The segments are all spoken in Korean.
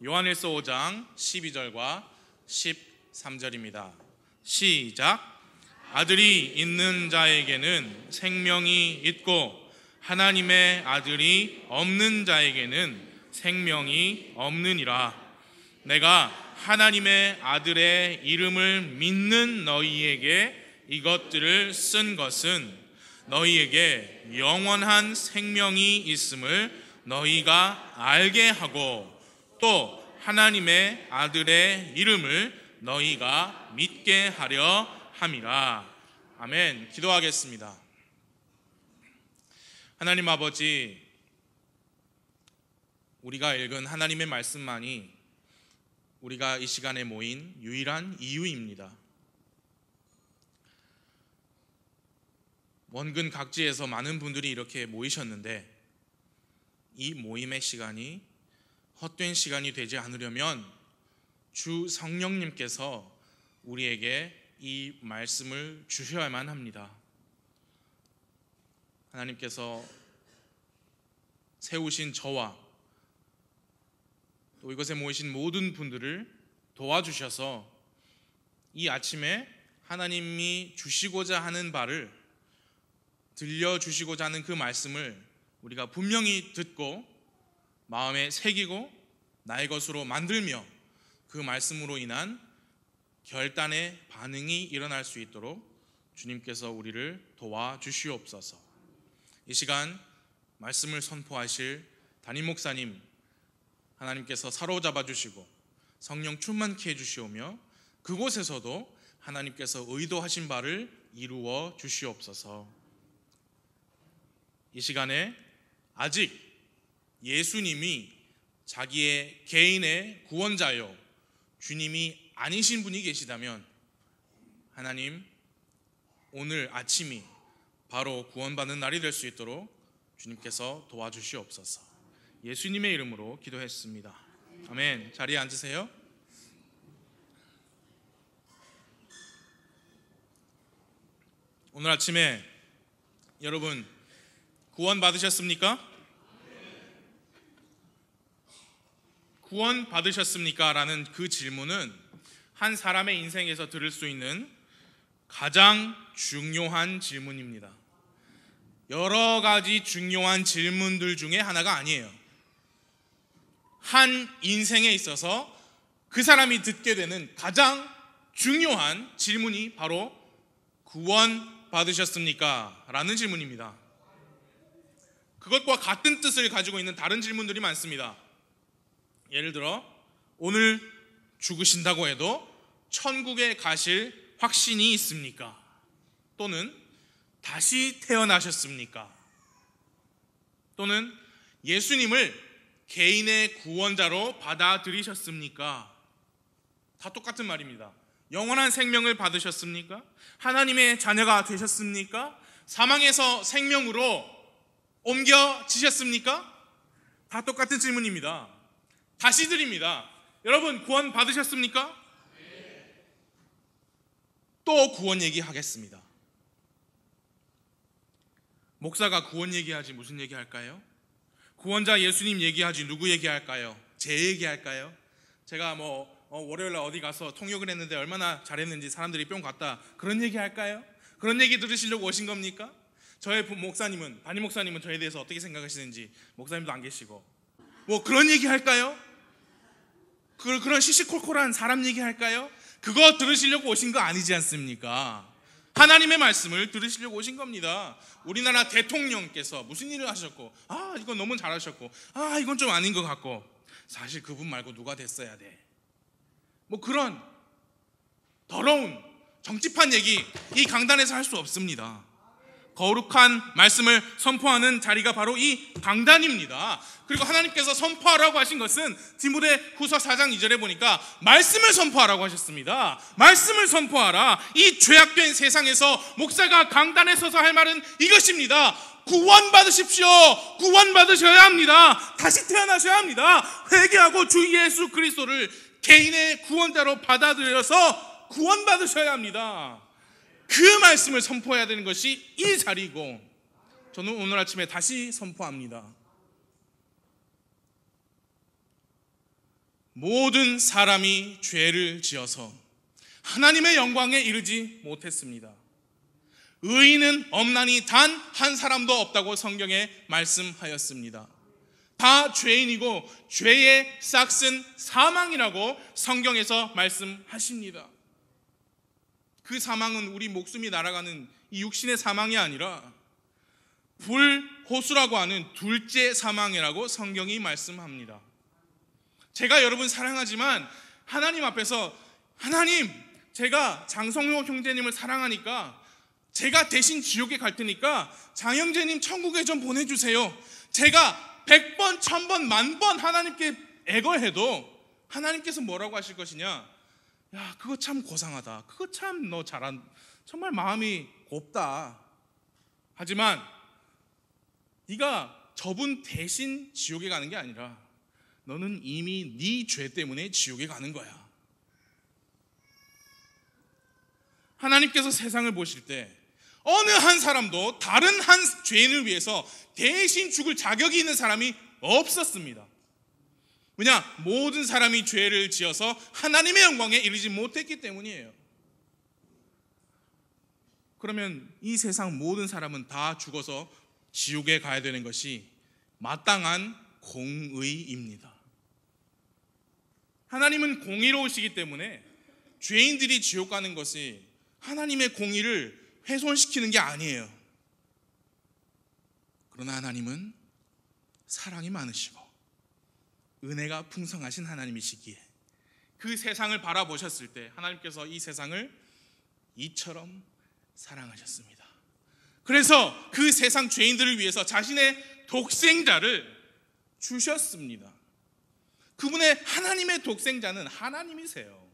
요한일서 5장 12절과 13절입니다. 시작. 아들이 있는 자에게는 생명이 있고 하나님의 아들이 없는 자에게는 생명이 없느니라. 내가 하나님의 아들의 이름을 믿는 너희에게 이것들을 쓴 것은 너희에게 영원한 생명이 있음을 너희가 알게 하고 또 하나님의 아들의 이름을 너희가 믿게 하려 함이라. 아멘. 기도하겠습니다. 하나님 아버지, 우리가 읽은 하나님의 말씀만이 우리가 이 시간에 모인 유일한 이유입니다. 원근 각지에서 많은 분들이 이렇게 모이셨는데 이 모임의 시간이 헛된 시간이 되지 않으려면 주 성령님께서 우리에게 이 말씀을 주셔야만 합니다. 하나님께서 세우신 저와 또 이곳에 모이신 모든 분들을 도와주셔서 이 아침에 하나님이 주시고자 하는 바를 들려주시고자 하는 그 말씀을 우리가 분명히 듣고 마음에 새기고 나의 것으로 만들며 그 말씀으로 인한 결단의 반응이 일어날 수 있도록 주님께서 우리를 도와주시옵소서. 이 시간 말씀을 선포하실 담임 목사님 하나님께서 사로잡아 주시고 성령 충만케 해주시오며 그곳에서도 하나님께서 의도하신 바를 이루어 주시옵소서. 이 시간에 아직 예수님이 자기의 개인의 구원자요 주님이 아니신 분이 계시다면 하나님, 오늘 아침이 바로 구원받는 날이 될 수 있도록 주님께서 도와주시옵소서. 예수님의 이름으로 기도했습니다. 아멘. 자리에 앉으세요. 오늘 아침에 여러분 구원 받으셨습니까? 구원 받으셨습니까? 라는 그 질문은 한 사람의 인생에서 들을 수 있는 가장 중요한 질문입니다. 여러 가지 중요한 질문들 중에 하나가 아니에요. 한 인생에 있어서 그 사람이 듣게 되는 가장 중요한 질문이 바로 구원 받으셨습니까? 라는 질문입니다. 그것과 같은 뜻을 가지고 있는 다른 질문들이 많습니다. 예를 들어 오늘 죽으신다고 해도 천국에 가실 확신이 있습니까? 또는 다시 태어나셨습니까? 또는 예수님을 개인의 구원자로 받아들이셨습니까? 다 똑같은 말입니다. 영원한 생명을 받으셨습니까? 하나님의 자녀가 되셨습니까? 사망에서 생명으로 옮겨지셨습니까? 다 똑같은 질문입니다. 다시 드립니다. 여러분 구원 받으셨습니까? 또 구원 얘기하겠습니다. 목사가 구원 얘기하지 무슨 얘기할까요? 구원자 예수님 얘기하지 누구 얘기할까요? 제 얘기할까요? 제가 월요일날 어디 가서 통역을 했는데 얼마나 잘했는지 사람들이 뿅 갔다 그런 얘기할까요? 그런 얘기 들으시려고 오신 겁니까? 저의 목사님은, 담임 목사님은 저에 대해서 어떻게 생각하시는지 목사님도 안 계시고 그런 얘기 할까요? 그런 시시콜콜한 사람 얘기 할까요? 그거 들으시려고 오신 거 아니지 않습니까? 하나님의 말씀을 들으시려고 오신 겁니다. 우리나라 대통령께서 무슨 일을 하셨고 이건 너무 잘하셨고 이건 좀 아닌 것 같고 사실 그분 말고 누가 됐어야 돼 그런 더러운 정치판 얘기 이 강단에서 할 수 없습니다. 거룩한 말씀을 선포하는 자리가 바로 이 강단입니다. 그리고 하나님께서 선포하라고 하신 것은 디모데후서 4장 2절에 보니까 말씀을 선포하라고 하셨습니다. 말씀을 선포하라. 이 죄악된 세상에서 목사가 강단에 서서 할 말은 이것입니다. 구원 받으십시오. 구원 받으셔야 합니다. 다시 태어나셔야 합니다. 회개하고 주 예수 그리스도를 개인의 구원자로 받아들여서 구원 받으셔야 합니다. 그 말씀을 선포해야 되는 것이 이 자리고 저는 오늘 아침에 다시 선포합니다. 모든 사람이 죄를 지어서 하나님의 영광에 이르지 못했습니다. 의인은 없나니 단 한 사람도 없다고 성경에 말씀하였습니다. 다 죄인이고 죄의 싹은 사망이라고 성경에서 말씀하십니다. 그 사망은 우리 목숨이 날아가는 이 육신의 사망이 아니라 불호수라고 하는 둘째 사망이라고 성경이 말씀합니다. 제가 여러분 사랑하지만 하나님 앞에서 하나님, 제가 장성호 형제님을 사랑하니까 제가 대신 지옥에 갈 테니까 장형제님 천국에 좀 보내주세요. 제가 100번, 1000번, 10,000번 하나님께 애걸해도 하나님께서 뭐라고 하실 것이냐? 야, 그거 참 고상하다. 그거 참 너 정말 마음이 곱다. 하지만 네가 저분 대신 지옥에 가는 게 아니라 너는 이미 네 죄 때문에 지옥에 가는 거야. 하나님께서 세상을 보실 때 어느 한 사람도 다른 한 죄인을 위해서 대신 죽을 자격이 있는 사람이 없었습니다. 왜냐? 모든 사람이 죄를 지어서 하나님의 영광에 이르지 못했기 때문이에요. 그러면 이 세상 모든 사람은 다 죽어서 지옥에 가야 되는 것이 마땅한 공의입니다. 하나님은 공의로우시기 때문에 죄인들이 지옥 가는 것이 하나님의 공의를 훼손시키는 게 아니에요. 그러나 하나님은 사랑이 많으시고 은혜가 풍성하신 하나님이시기에 그 세상을 바라보셨을 때 하나님께서 이 세상을 이처럼 사랑하셨습니다. 그래서 그 세상 죄인들을 위해서 자신의 독생자를 주셨습니다. 그분의 하나님의 독생자는 하나님이세요.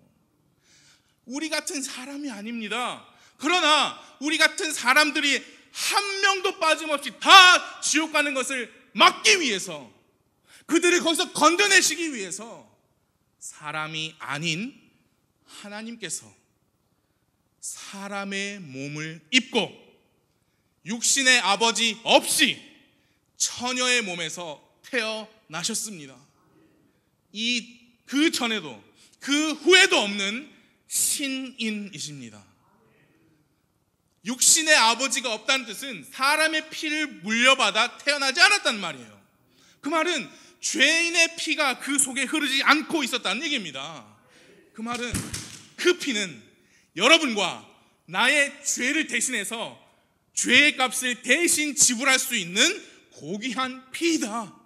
우리 같은 사람이 아닙니다. 그러나 우리 같은 사람들이 한 명도 빠짐없이 다 지옥 가는 것을 막기 위해서, 그들을 거기서 건져내시기 위해서 사람이 아닌 하나님께서 사람의 몸을 입고 육신의 아버지 없이 처녀의 몸에서 태어나셨습니다. 그 전에도 그 후에도 없는 신인이십니다. 육신의 아버지가 없다는 뜻은 사람의 피를 물려받아 태어나지 않았단 말이에요. 그 말은 죄인의 피가 그 속에 흐르지 않고 있었다는 얘기입니다. 그 말은 그 피는 여러분과 나의 죄를 대신해서 죄의 값을 대신 지불할 수 있는 고귀한 피이다.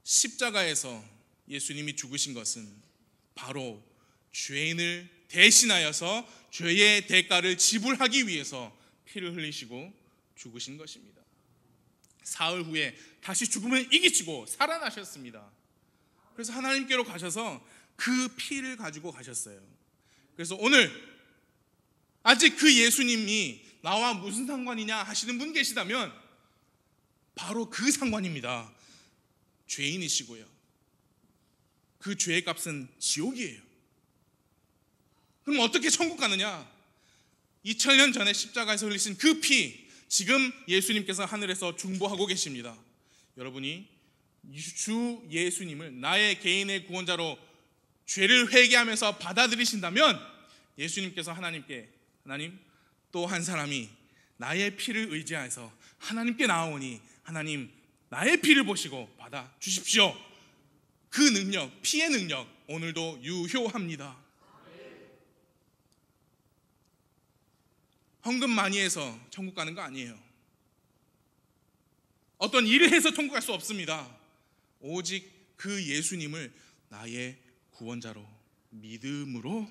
십자가에서 예수님이 죽으신 것은 바로 죄인을 대신하여서 죄의 대가를 지불하기 위해서 피를 흘리시고 죽으신 것입니다. 사흘 후에 다시 죽음을 이기시고 살아나셨습니다. 그래서 하나님께로 가셔서 그 피를 가지고 가셨어요. 그래서 오늘 아직 그 예수님이 나와 무슨 상관이냐 하시는 분 계시다면 바로 그 상관입니다. 죄인이시고요. 그 죄의 값은 지옥이에요. 그럼 어떻게 천국 가느냐? 2000년 전에 십자가에서 흘리신 그 피, 지금 예수님께서 하늘에서 중보하고 계십니다. 여러분이 주 예수님을 나의 개인의 구원자로 죄를 회개하면서 받아들이신다면 예수님께서 하나님께, 하나님, 또 한 사람이 나의 피를 의지해서 하나님께 나아오니 하나님 나의 피를 보시고 받아 주십시오. 그 능력, 피의 능력 오늘도 유효합니다. 헌금 많이 해서 천국 가는 거 아니에요. 어떤 일을 해서 천국 갈 수 없습니다. 오직 그 예수님을 나의 구원자로 믿음으로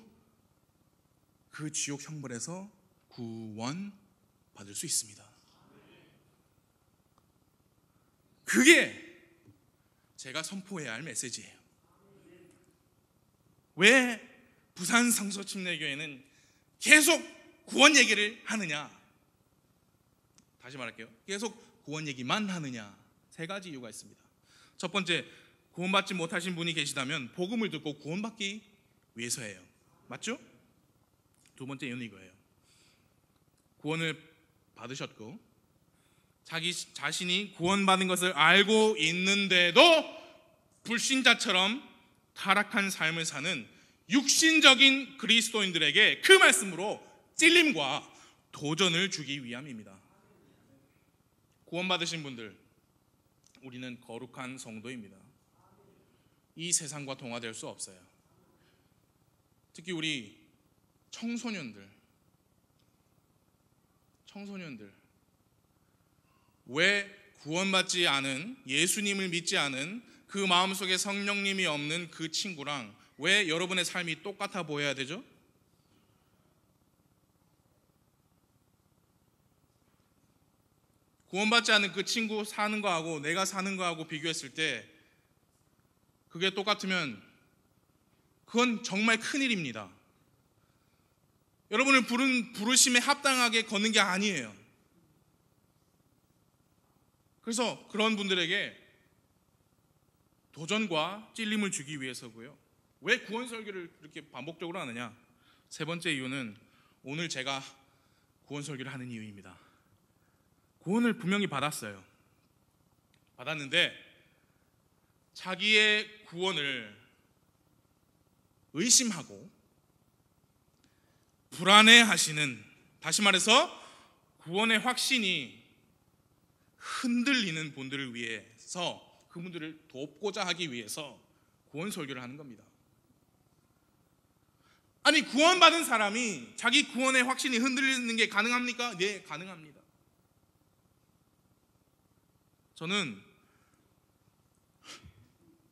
그 지옥 형벌에서 구원 받을 수 있습니다. 그게 제가 선포해야 할 메시지예요. 왜 부산 성서침례교회는 계속 구원 얘기를 하느냐? 다시 말할게요. 계속 구원 얘기만 하느냐? 세 가지 이유가 있습니다. 첫 번째, 구원받지 못하신 분이 계시다면 복음을 듣고 구원받기 위해서예요. 맞죠? 두 번째 이유는 이거예요. 구원을 받으셨고 자기 자신이 구원받은 것을 알고 있는데도 불신자처럼 타락한 삶을 사는 육신적인 그리스도인들에게 그 말씀으로 찔림과 도전을 주기 위함입니다. 구원받으신 분들, 우리는 거룩한 성도입니다. 이 세상과 동화될 수 없어요. 특히 우리 청소년들 왜 구원받지 않은, 예수님을 믿지 않은, 그 마음속에 성령님이 없는 그 친구랑 왜 여러분의 삶이 똑같아 보여야 되죠? 구원받지 않은 그 친구 사는 거하고 내가 사는 거하고 비교했을 때 그게 똑같으면 그건 정말 큰일입니다. 여러분을 부르심에 합당하게 걷는 게 아니에요. 그래서 그런 분들에게 도전과 찔림을 주기 위해서고요. 왜 구원 설교를 이렇게 반복적으로 하느냐? 세 번째 이유는 오늘 제가 구원 설교를 하는 이유입니다. 구원을 분명히 받았어요. 받았는데 자기의 구원을 의심하고 불안해하시는, 다시 말해서 구원의 확신이 흔들리는 분들을 위해서, 그분들을 돕고자 하기 위해서 구원 설교를 하는 겁니다. 아니, 구원받은 사람이 자기 구원의 확신이 흔들리는 게 가능합니까? 네, 가능합니다. 저는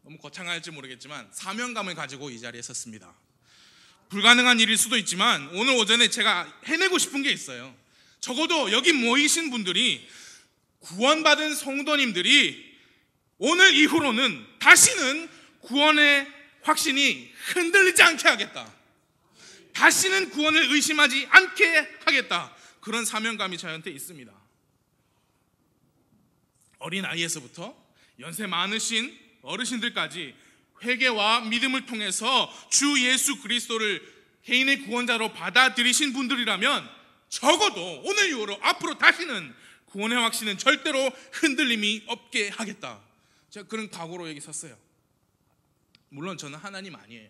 너무 거창할지 모르겠지만 사명감을 가지고 이 자리에 섰습니다. 불가능한 일일 수도 있지만 오늘 오전에 제가 해내고 싶은 게 있어요. 적어도 여기 모이신 분들이, 구원받은 성도님들이 오늘 이후로는 다시는 구원의 확신이 흔들리지 않게 하겠다, 다시는 구원을 의심하지 않게 하겠다, 그런 사명감이 저한테 있습니다. 어린아이에서부터 연세 많으신 어르신들까지 회개와 믿음을 통해서 주 예수 그리스도를 개인의 구원자로 받아들이신 분들이라면 적어도 오늘 이후로 앞으로 다시는 구원의 확신은 절대로 흔들림이 없게 하겠다, 제가 그런 각오로 여기 섰어요. 물론 저는 하나님 아니에요.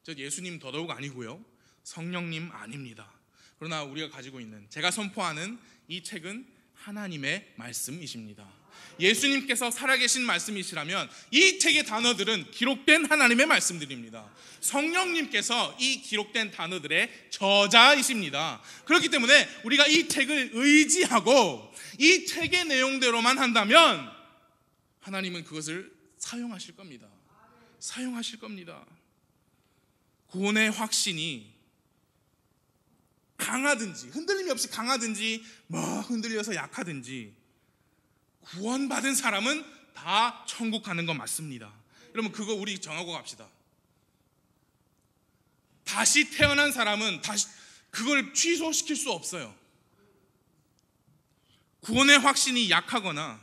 저 예수님 더더욱 아니고요, 성령님 아닙니다. 그러나 우리가 가지고 있는, 제가 선포하는 이 책은 하나님의 말씀이십니다. 예수님께서 살아계신 말씀이시라면 이 책의 단어들은 기록된 하나님의 말씀들입니다. 성령님께서 이 기록된 단어들의 저자이십니다. 그렇기 때문에 우리가 이 책을 의지하고 이 책의 내용대로만 한다면 하나님은 그것을 사용하실 겁니다. 사용하실 겁니다. 구원의 확신이 강하든지 흔들림이 없이 강하든지 흔들려서 약하든지 구원받은 사람은 다 천국 가는 건 맞습니다. 여러분, 그거 우리 정하고 갑시다. 다시 태어난 사람은 다시 그걸 취소시킬 수 없어요. 구원의 확신이 약하거나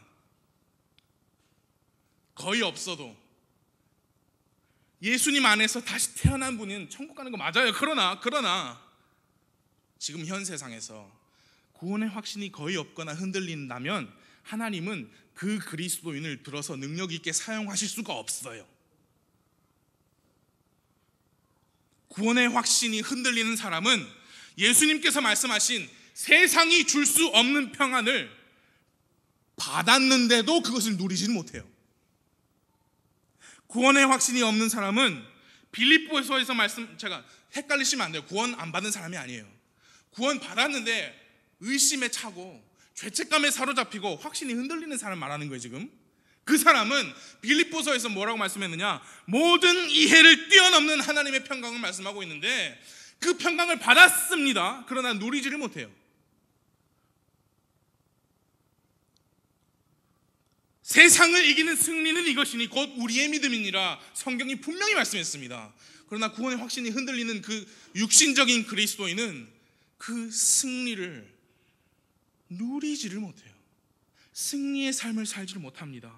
거의 없어도 예수님 안에서 다시 태어난 분은 천국 가는 거 맞아요. 그러나 지금 현 세상에서 구원의 확신이 거의 없거나 흔들린다면 하나님은 그 그리스도인을 들어서 능력 있게 사용하실 수가 없어요. 구원의 확신이 흔들리는 사람은 예수님께서 말씀하신 세상이 줄 수 없는 평안을 받았는데도 그것을 누리지는 못해요. 구원의 확신이 없는 사람은 빌립보서에서 제가 헷갈리시면 안 돼요. 구원 안 받은 사람이 아니에요. 구원 받았는데 의심에 차고 죄책감에 사로잡히고 확신이 흔들리는 사람 말하는 거예요. 지금 그 사람은 빌립보서에서 뭐라고 말씀했느냐, 모든 이해를 뛰어넘는 하나님의 평강을 말씀하고 있는데 그 평강을 받았습니다. 그러나 누리지를 못해요. 세상을 이기는 승리는 이것이니 곧 우리의 믿음이니라 성경이 분명히 말씀했습니다. 그러나 구원의 확신이 흔들리는 그 육신적인 그리스도인은 그 승리를 누리지를 못해요. 승리의 삶을 살지를 못합니다.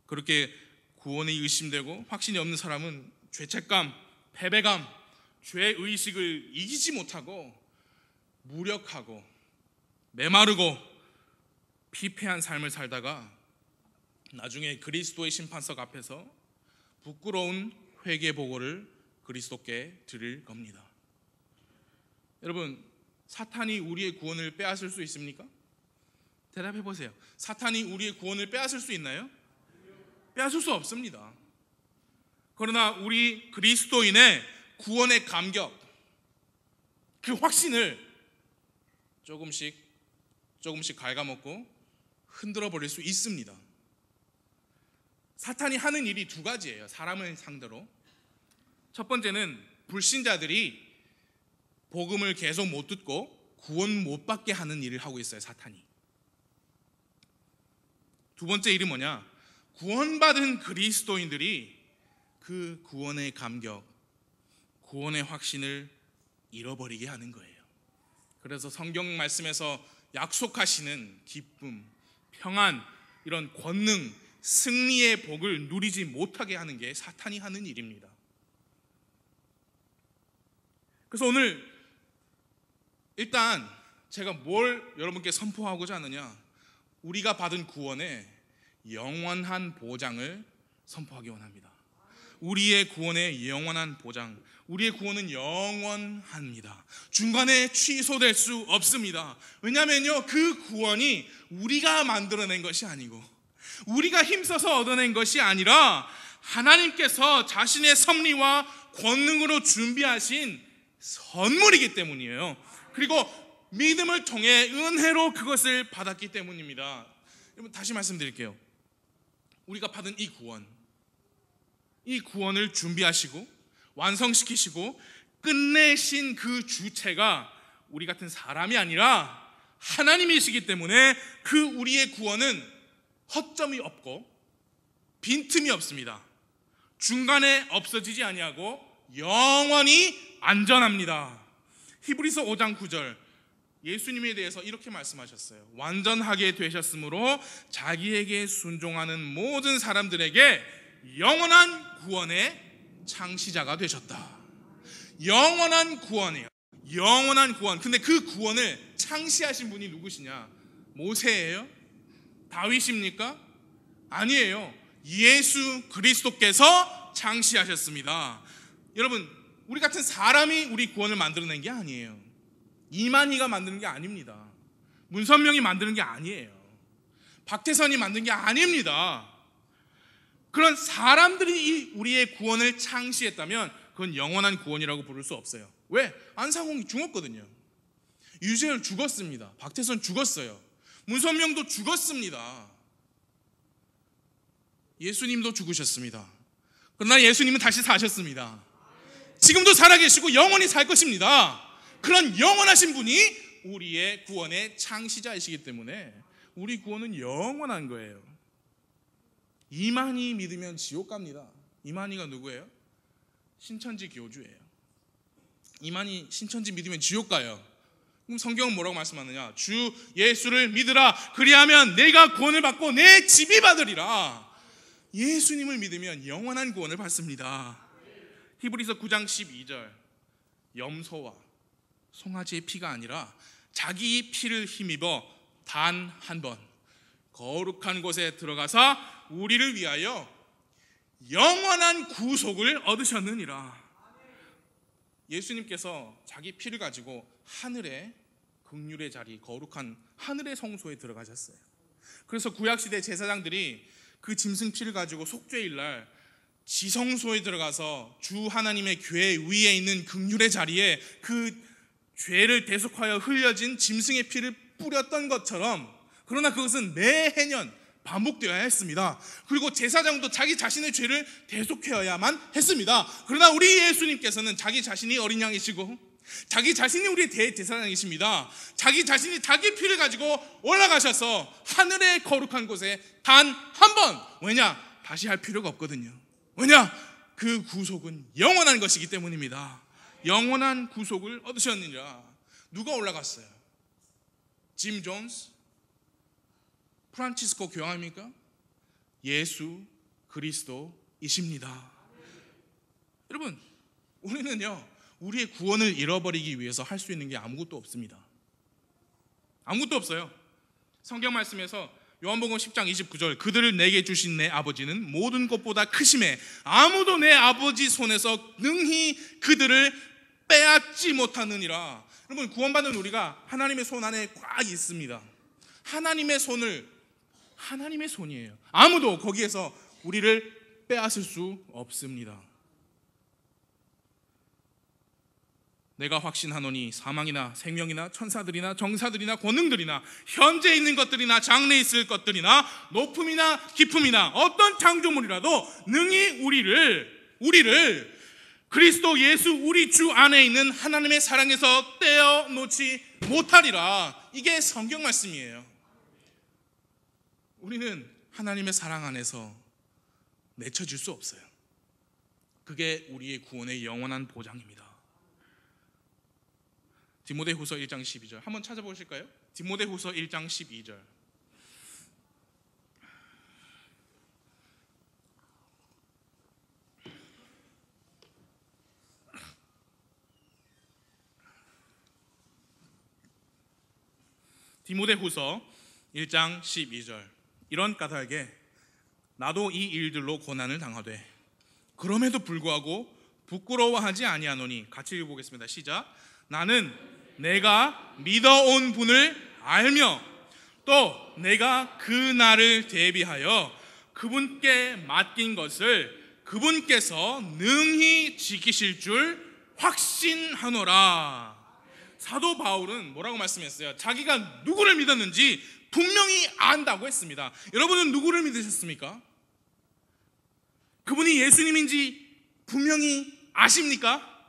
그렇게 구원이 의심되고 확신이 없는 사람은 죄책감, 패배감, 죄의식을 이기지 못하고 무력하고 메마르고 피폐한 삶을 살다가 나중에 그리스도의 심판석 앞에서 부끄러운 회개 보고를 그리스도께 드릴 겁니다. 여러분, 사탄이 우리의 구원을 빼앗을 수 있습니까? 대답해 보세요. 사탄이 우리의 구원을 빼앗을 수 있나요? 빼앗을 수 없습니다. 그러나 우리 그리스도인의 구원의 감격, 그 확신을 조금씩 갉아먹고 흔들어 버릴 수 있습니다. 사탄이 하는 일이 두 가지예요. 사람을 상대로. 첫 번째는 불신자들이 복음을 계속 못 듣고 구원 못 받게 하는 일을 하고 있어요, 사탄이. 두 번째 일이 뭐냐? 구원받은 그리스도인들이 그 구원의 감격, 구원의 확신을 잃어버리게 하는 거예요. 그래서 성경 말씀에서 약속하시는 기쁨, 평안, 이런 권능, 승리의 복을 누리지 못하게 하는 게 사탄이 하는 일입니다. 그래서 오늘 일단 제가 뭘 여러분께 선포하고자 하느냐, 우리가 받은 구원의 영원한 보장을 선포하기 원합니다. 우리의 구원의 영원한 보장, 우리의 구원은 영원합니다. 중간에 취소될 수 없습니다. 왜냐하면요, 그 구원이 우리가 만들어낸 것이 아니고 우리가 힘써서 얻어낸 것이 아니라 하나님께서 자신의 섭리와 권능으로 준비하신 선물이기 때문이에요. 그리고 믿음을 통해 은혜로 그것을 받았기 때문입니다. 여러분, 다시 말씀드릴게요. 우리가 받은 이 구원을 준비하시고 완성시키시고 끝내신 그 주체가 우리 같은 사람이 아니라 하나님이시기 때문에 그 우리의 구원은 허점이 없고 빈틈이 없습니다. 중간에 없어지지 아니하고 영원히 안전합니다. 히브리서 5장 9절, 예수님에 대해서 이렇게 말씀하셨어요. 완전하게 되셨으므로 자기에게 순종하는 모든 사람들에게 영원한 구원의 창시자가 되셨다. 영원한 구원이에요. 영원한 구원. 근데 그 구원을 창시하신 분이 누구시냐? 모세예요? 다윗입니까? 아니에요. 예수 그리스도께서 창시하셨습니다. 여러분, 우리 같은 사람이 우리 구원을 만들어낸 게 아니에요. 이만희가 만드는 게 아닙니다. 문선명이 만드는 게 아니에요. 박태선이 만든 게 아닙니다. 그런 사람들이 우리의 구원을 창시했다면 그건 영원한 구원이라고 부를 수 없어요. 왜? 안상홍이 죽었거든요. 유재열 죽었습니다. 박태선 죽었어요. 문선명도 죽었습니다. 예수님도 죽으셨습니다. 그러나 예수님은 다시 사셨습니다. 지금도 살아계시고 영원히 살 것입니다. 그런 영원하신 분이 우리의 구원의 창시자이시기 때문에 우리 구원은 영원한 거예요. 이만희 믿으면 지옥 갑니다. 이만희가 누구예요? 신천지 교주예요. 이만희 신천지 믿으면 지옥 가요. 그럼 성경은 뭐라고 말씀하느냐? 주 예수를 믿으라. 그리하면 내가 구원을 받고 내 집이 받으리라. 예수님을 믿으면 영원한 구원을 받습니다. 히브리서 9장 12절, 염소와 송아지의 피가 아니라 자기 피를 힘입어 단 한 번 거룩한 곳에 들어가서 우리를 위하여 영원한 구속을 얻으셨느니라. 예수님께서 자기 피를 가지고 하늘의 긍휼의 자리, 거룩한 하늘의 성소에 들어가셨어요. 그래서 구약시대 제사장들이 그 짐승 피를 가지고 속죄일날 지성소에 들어가서 주 하나님의 궤 위에 있는 긍휼의 자리에 그 죄를 대속하여 흘려진 짐승의 피를 뿌렸던 것처럼, 그러나 그것은 매해년 반복되어야 했습니다. 그리고 제사장도 자기 자신의 죄를 대속해야만 했습니다. 그러나 우리 예수님께서는 자기 자신이 어린 양이시고 자기 자신이 우리의 대제사장이십니다. 자기 자신이 자기 피를 가지고 올라가셔서 하늘의 거룩한 곳에 단 한 번, 왜냐? 다시 할 필요가 없거든요. 왜냐? 그 구속은 영원한 것이기 때문입니다. 영원한 구속을 얻으셨느니라. 누가 올라갔어요? 짐 존스? 프란치스코 교황입니까? 예수 그리스도이십니다. 여러분, 우리는요, 우리의 구원을 잃어버리기 위해서 할 수 있는 게 아무것도 없습니다. 아무것도 없어요. 성경 말씀에서 요한복음 10장 29절 그들을 내게 주신 내 아버지는 모든 것보다 크심에 아무도 내 아버지 손에서 능히 그들을 빼앗지 못하느니라. 여러분, 구원받는 우리가 하나님의 손 안에 꽉 있습니다. 하나님의 손이에요. 아무도 거기에서 우리를 빼앗을 수 없습니다. 내가 확신하노니 사망이나 생명이나 천사들이나 정사들이나 권능들이나 현재 있는 것들이나 장래 있을 것들이나 높음이나 깊음이나 어떤 창조물이라도 능히 우리를 그리스도 예수 우리 주 안에 있는 하나님의 사랑에서 떼어놓지 못하리라. 이게 성경 말씀이에요. 우리는 하나님의 사랑 안에서 내쳐질 수 없어요. 그게 우리의 구원의 영원한 보장입니다. 디모데후서 1장 12절 한번 찾아보실까요? 디모데후서 1장 12절. 디모데후서 1장 12절. 이런 까닭에 나도 이 일들로 고난을 당하되 그럼에도 불구하고 부끄러워하지 아니하노니. 같이 읽어보겠습니다. 시작. 나는 내가 믿어온 분을 알며 또 내가 그 날을 대비하여 그분께 맡긴 것을 그분께서 능히 지키실 줄 확신하노라. 사도 바울은 뭐라고 말씀했어요? 자기가 누구를 믿었는지 분명히 안다고 했습니다. 여러분은 누구를 믿으셨습니까? 그분이 예수님인지 분명히 아십니까?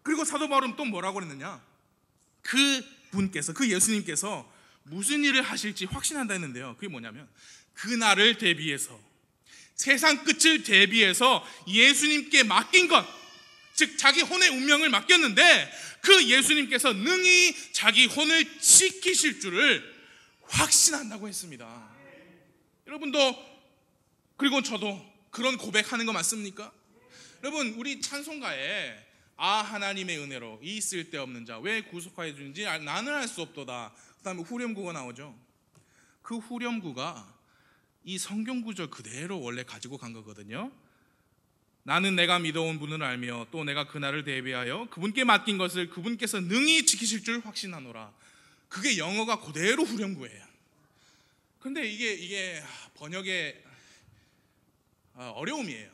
그리고 사도 바울은 또 뭐라고 그랬느냐? 그 분께서, 그 예수님께서 무슨 일을 하실지 확신한다 했는데요. 그게 뭐냐면 그 날을 대비해서, 세상 끝을 대비해서 예수님께 맡긴 것, 즉 자기 혼의 운명을 맡겼는데 그 예수님께서 능히 자기 혼을 지키실 줄을 확신한다고 했습니다. 여러분도 그리고 저도 그런 고백하는 거 맞습니까? 여러분, 우리 찬송가에 하나님의 은혜로 이 쓸데없는 자 왜 구속하여 주는지 나는 알 수 없도다. 그 다음에 후렴구가 나오죠. 그 후렴구가 이 성경 구절 그대로 원래 가지고 간 거거든요. 나는 내가 믿어온 분을 알며 또 내가 그날을 대비하여 그분께 맡긴 것을 그분께서 능히 지키실 줄 확신하노라. 그게 영어가 그대로 후렴구예요. 그런데 이게 번역의 어려움이에요.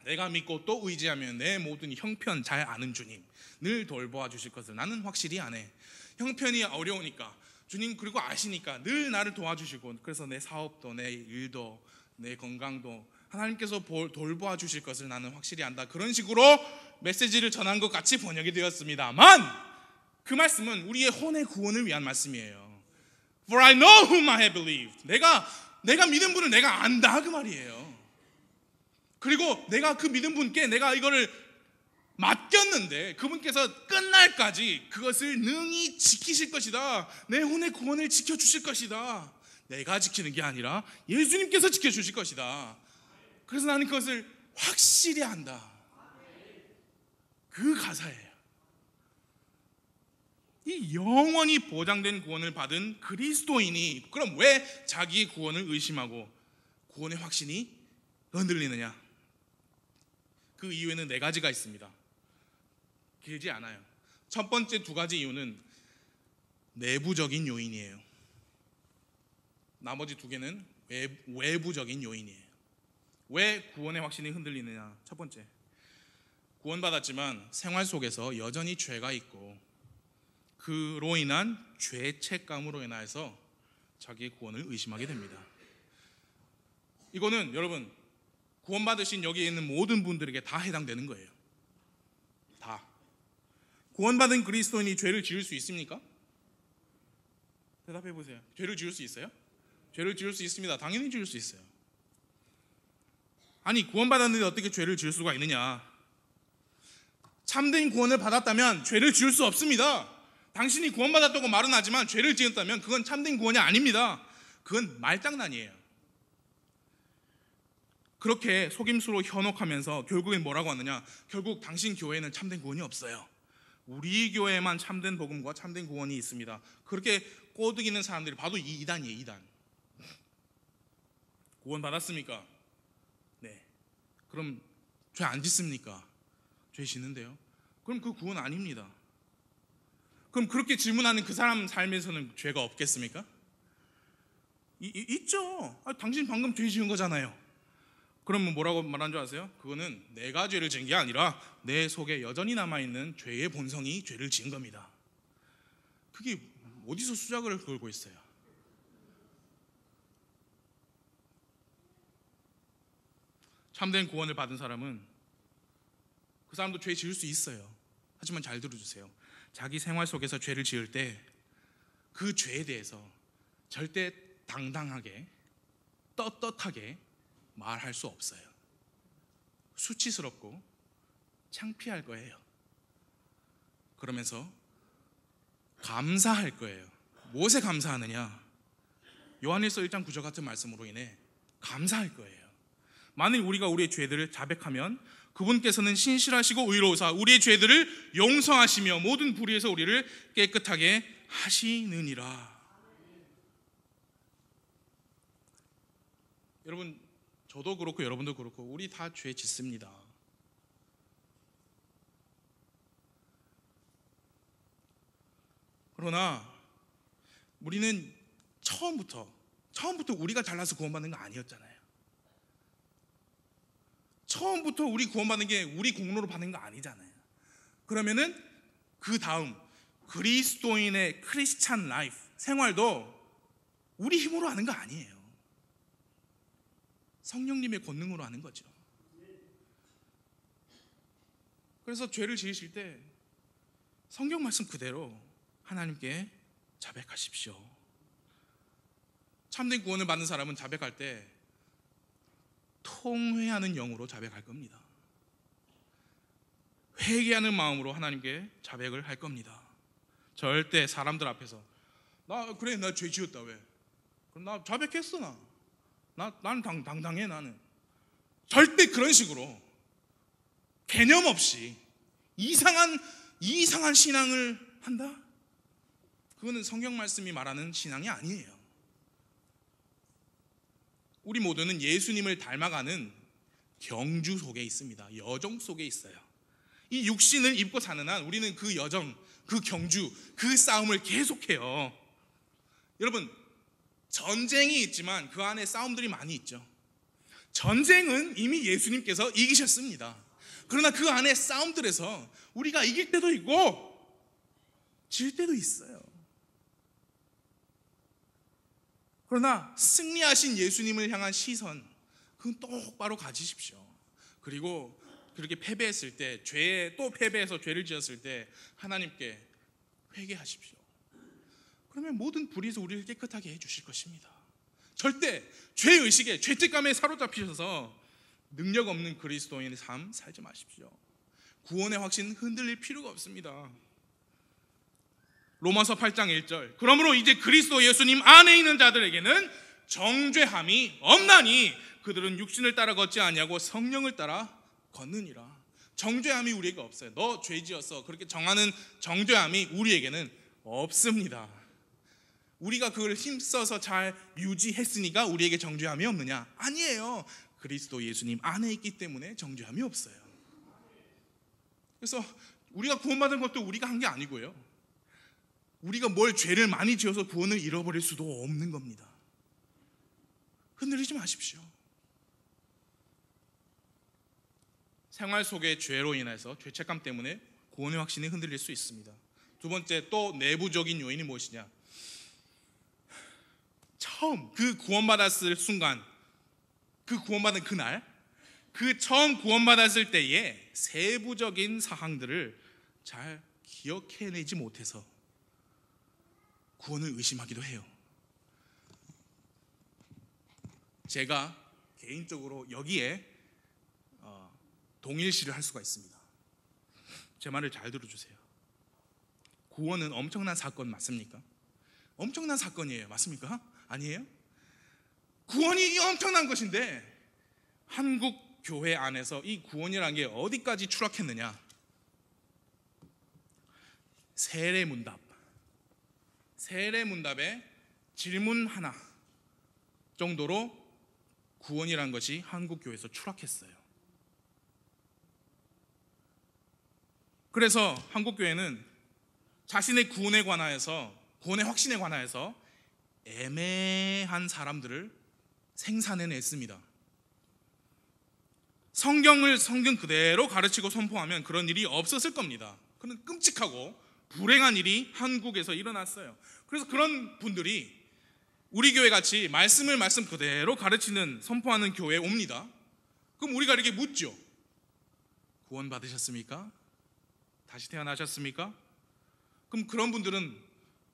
내가 믿고 또 의지하면 내 모든 형편 잘 아는 주님 늘 돌보아 주실 것을 나는 확실히 아네. 형편이 어려우니까 주님 그리고 아시니까 늘 나를 도와주시고, 그래서 내 사업도 내 일도 내 건강도 하나님께서 돌보아 주실 것을 나는 확실히 안다. 그런 식으로 메시지를 전한 것 같이 번역이 되었습니다만 그 말씀은 우리의 혼의 구원을 위한 말씀이에요. For I know whom I have believed. 내가 믿은 분을 내가 안다 그 말이에요. 그리고 내가 그 믿은 분께 내가 이거를 맡겼는데 그분께서 끝날까지 그것을 능히 지키실 것이다. 내 혼의 구원을 지켜주실 것이다. 내가 지키는 게 아니라 예수님께서 지켜주실 것이다. 그래서 나는 그것을 확실히 안다. 그 가사예요. 이 영원히 보장된 구원을 받은 그리스도인이 그럼 왜 자기 구원을 의심하고 구원의 확신이 흔들리느냐? 그 이유에는 4가지가 있습니다. 길지 않아요. 첫 번째 2가지 이유는 내부적인 요인이에요. 나머지 2개는 외부적인 요인이에요. 왜 구원의 확신이 흔들리느냐? 첫 번째, 구원받았지만 생활 속에서 여전히 죄가 있고 그로 인한 죄책감으로 인해서 자기의 구원을 의심하게 됩니다. 이거는 여러분 구원받으신 여기에 있는 모든 분들에게 다 해당되는 거예요. 다. 구원받은 그리스도인이 죄를 지을 수 있습니까? 대답해 보세요. 죄를 지을 수 있어요? 죄를 지을 수 있습니다. 당연히 지을 수 있어요. 아니, 구원받았는데 어떻게 죄를 지을 수가 있느냐? 참된 구원을 받았다면 죄를 지을 수 없습니다. 당신이 구원받았다고 말은 하지만 죄를 지었다면 그건 참된 구원이 아닙니다. 그건 말장난이에요. 그렇게 속임수로 현혹하면서 결국엔 뭐라고 하느냐? 결국 당신 교회에는 참된 구원이 없어요. 우리 교회에만 참된 복음과 참된 구원이 있습니다. 그렇게 꼬드기는 사람들이 봐도 이 이단이에요. 이단. 구원 받았습니까? 네. 그럼 죄 안 짓습니까? 죄 짓는데요. 그럼 그 구원 아닙니다. 그럼 그렇게 질문하는 그 사람 삶에서는 죄가 없겠습니까? 있죠. 당신 방금 죄 지은 거잖아요. 그러면 뭐라고 말한 줄 아세요? 그거는 내가 죄를 지은 게 아니라 내 속에 여전히 남아있는 죄의 본성이 죄를 지은 겁니다. 그게 어디서 수작을 걸고 있어요? 참된 구원을 받은 사람은 그 사람도 죄 지을 수 있어요. 하지만 잘 들어주세요. 자기 생활 속에서 죄를 지을 때 그 죄에 대해서 절대 당당하게 떳떳하게 말할 수 없어요. 수치스럽고 창피할 거예요. 그러면서 감사할 거예요. 무엇에 감사하느냐? 요한일서 1장 9절 같은 말씀으로 인해 감사할 거예요. 만일 우리가 우리의 죄들을 자백하면 그분께서는 신실하시고 의로우사 우리의 죄들을 용서하시며 모든 불의에서 우리를 깨끗하게 하시느니라. 여러분, 저도 그렇고 여러분도 그렇고 우리 다 죄 짓습니다. 그러나 우리는 처음부터 우리가 잘나서 구원받는 거 아니었잖아요. 처음부터 우리 구원받는 게 우리 공로로 받는 거 아니잖아요. 그러면은 그 다음 그리스도인의 크리스찬 라이프 생활도 우리 힘으로 하는 거 아니에요. 성령님의 권능으로 하는 거죠. 그래서 죄를 지으실 때 성경 말씀 그대로 하나님께 자백하십시오. 참된 구원을 받는 사람은 자백할 때 통회하는 영으로 자백할 겁니다. 회개하는 마음으로 하나님께 자백을 할 겁니다. 절대 사람들 앞에서 나 죄 지었다 왜? 그럼 나 자백했어 나는 당당해 나는. 절대 그런 식으로 개념 없이 이상한 신앙을 한다? 그거는 성경 말씀이 말하는 신앙이 아니에요. 우리 모두는 예수님을 닮아가는 경주 속에 있습니다. 여정 속에 있어요. 이 육신을 입고 사는 한 우리는 그 여정, 그 경주, 그 싸움을 계속해요. 여러분, 전쟁이 있지만 그 안에 싸움들이 많이 있죠. 전쟁은 이미 예수님께서 이기셨습니다. 그러나 그 안에 싸움들에서 우리가 이길 때도 있고 질 때도 있어요. 그러나 승리하신 예수님을 향한 시선, 그건 똑바로 가지십시오. 그리고 그렇게 패배했을 때, 또 패배해서 죄를 지었을 때 하나님께 회개하십시오. 그러면 모든 불의에서 우리를 깨끗하게 해주실 것입니다. 절대 죄의식에, 죄책감에 사로잡히셔서 능력 없는 그리스도인의 삶 살지 마십시오. 구원의 확신 흔들릴 필요가 없습니다. 로마서 8장 1절 그러므로 이제 그리스도 예수님 안에 있는 자들에게는 정죄함이 없나니 그들은 육신을 따라 걷지 아니하고 성령을 따라 걷느니라. 정죄함이 우리에게 없어요. 너 죄 지었어 그렇게 정하는 정죄함이 우리에게는 없습니다. 우리가 그걸 힘써서 잘 유지했으니까 우리에게 정죄함이 없느냐? 아니에요. 그리스도 예수님 안에 있기 때문에 정죄함이 없어요. 그래서 우리가 구원받은 것도 우리가 한 게 아니고요, 우리가 뭘 죄를 많이 지어서 구원을 잃어버릴 수도 없는 겁니다. 흔들리지 마십시오. 생활 속의 죄로 인해서 죄책감 때문에 구원의 확신이 흔들릴 수 있습니다. 두 번째, 또 내부적인 요인이 무엇이냐? 처음 그 구원받았을 순간, 그 구원받은 그날, 그 처음 구원받았을 때의 세부적인 사항들을 잘 기억해내지 못해서 구원을 의심하기도 해요. 제가 개인적으로 여기에 동일시를 할 수가 있습니다. 제 말을 잘 들어주세요. 구원은 엄청난 사건 맞습니까? 엄청난 사건이에요. 맞습니까? 아니에요? 구원이 엄청난 것인데 한국 교회 안에서 이 구원이라는 게 어디까지 추락했느냐? 세례문답, 세례문답에 질문 하나 정도로 구원이란 것이 한국 교회에서 추락했어요. 그래서 한국 교회는 자신의 구원에 관하여서, 구원의 확신에 관하여서 애매한 사람들을 생산해냈습니다. 성경을 성경 그대로 가르치고 선포하면 그런 일이 없었을 겁니다. 그런 끔찍하고 불행한 일이 한국에서 일어났어요. 그래서 그런 분들이 우리 교회 같이 말씀을 말씀 그대로 가르치는, 선포하는 교회에 옵니다. 그럼 우리가 이렇게 묻죠. 구원 받으셨습니까? 다시 태어나셨습니까? 그럼 그런 분들은